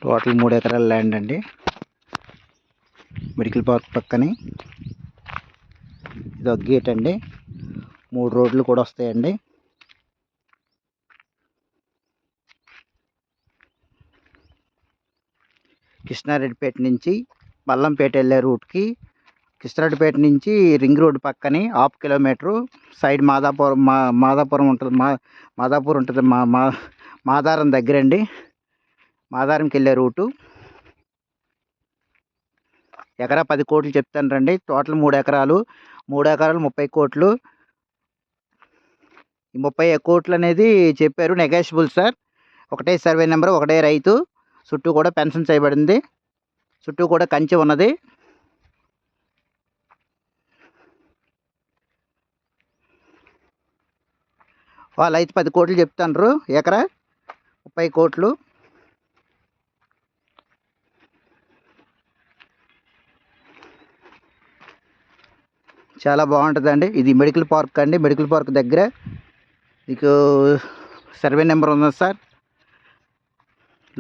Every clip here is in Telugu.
టోటల్ 3 ఎకరాల ల్యాండ్ అండి. మెడికల్ పార్క్ పక్కనే ఇది ఒక గేట్ అండి. 3 రోడ్లు కూడా వస్తాయండి. కృష్ణారెడ్డిపేట నుంచి బల్లంపేట వెళ్ళే రూట్కి, కృష్ణారెడ్డిపేట నుంచి రింగ్ రోడ్ పక్కనే 1/2 కిలోమీటరు సైడ్ మాదాపురం ఉంటుంది. మాదాపూర్ ఉంటుంది. మాదారం దగ్గరండి. మాదారంకి వెళ్ళే రూటు. ఎకరా 10 కోట్లు చెప్తాను రండి. టోటల్ 3 ఎకరాలు. 3 ఎకరాలు 30 కోట్లు. ఈ 30 కోట్లు అనేది చెప్పారు, నెగోషియబుల్ సార్. ఒకటే సర్వే నెంబర్, ఒకటే రైతు. చుట్టూ కూడా పెన్షన్ చేయబడింది. చుట్టూ కూడా కంచె ఉన్నది. వాళ్ళు అయితే 10 కోట్లు చెప్తాండ్రు. ఎకరా 30 కోట్లు. చాలా బాగుంటుందండి. ఇది మెడికల్ పార్క్ అండి. మెడికల్ పార్క్ దగ్గర మీకు సర్వే నెంబర్ ఉంది సార్.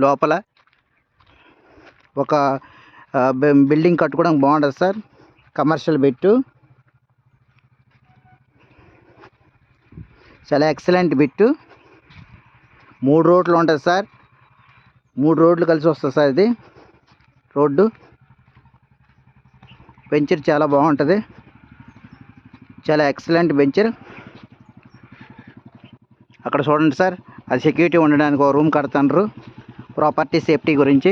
లోపల ఒక బిల్డింగ్ కట్టుకోవడానికి బాగుంటుంది సార్. కమర్షియల్ బిట్టు, చాలా ఎక్సలెంట్ బిట్టు. 3 రోడ్లు ఉంటుంది సార్. 3 రోడ్లు కలిసి వస్తుంది సార్. ఇది రోడ్డు వెంచర్ చాలా బాగుంటుంది. చాలా ఎక్సలెంట్ వెంచర్. అక్కడ చూడండి సార్, అది సెక్యూరిటీ ఉండడానికి ఒక రూమ్ కడుతున్నారు, ప్రాపర్టీ సేఫ్టీ గురించి.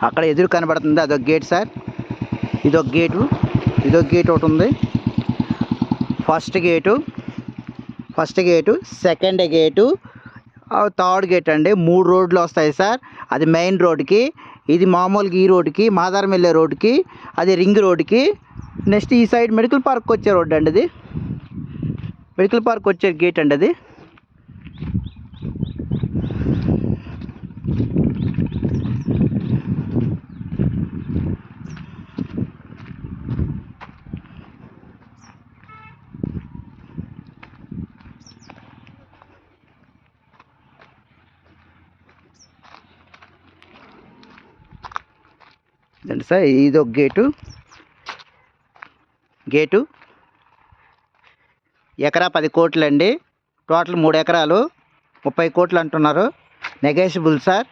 అక్కడ ఎదురు కనబడుతుంది, అదొక గేట్ సార్. ఇదొక గేటు, ఇదొక గేట్ ఒకటి ఉంది. First gate, second gate, third gate అండి. 3 రోడ్లు వస్తాయి సార్. అది మెయిన్ రోడ్డుకి, ఇది మామూలుగా ఈ రోడ్డుకి, మాదారం వెళ్ళే రోడ్డుకి, అది రింగ్ రోడ్డుకి. నెక్స్ట్ ఈ సైడ్ మెడికల్ పార్క్ వచ్చే రోడ్డు అండి. అది మెడికల్ పార్క్ వచ్చే గేట్ అండి. అది అండి సార్. ఇది ఒక గేటు. ఎకరా 10 కోట్లు అండి. టోటల్ 3 ఎకరాలు 30 కోట్లు అంటున్నారు. Negotiable sir.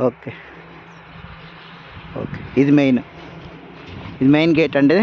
ఓకే. ఇది మెయిన్ గేట్ అండి.